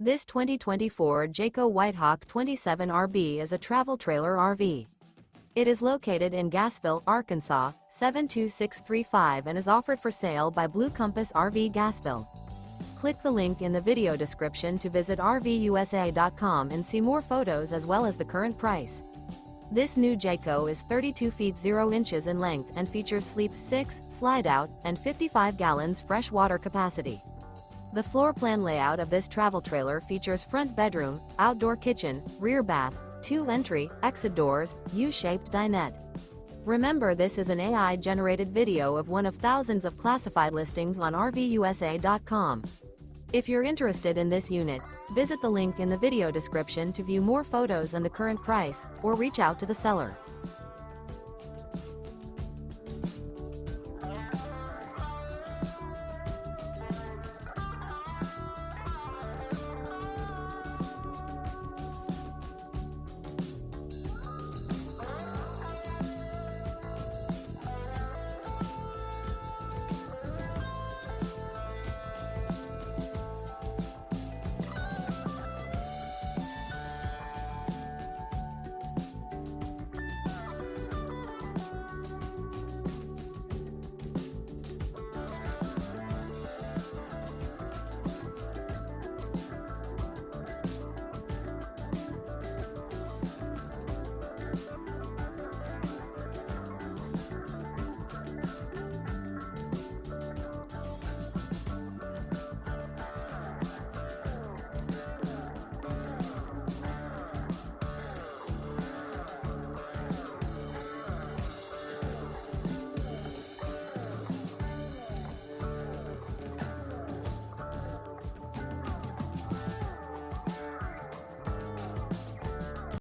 This 2024 Jayco White Hawk 27RB is a travel trailer RV. It is located in Gassville, Arkansas, 72635 and is offered for sale by Blue Compass RV Gassville. Click the link in the video description to visit RVUSA.com and see more photos as well as the current price. This new Jayco is 32 feet 0 inches in length and features sleep 6, slide-out, and 55 gallons fresh water capacity. The floor plan layout of this travel trailer features front bedroom, outdoor kitchen, rear bath, 2 entry, exit doors, U-shaped dinette. Remember, this is an AI-generated video of one of thousands of classified listings on RVUSA.com. If you're interested in this unit, visit the link in the video description to view more photos and the current price, or reach out to the seller.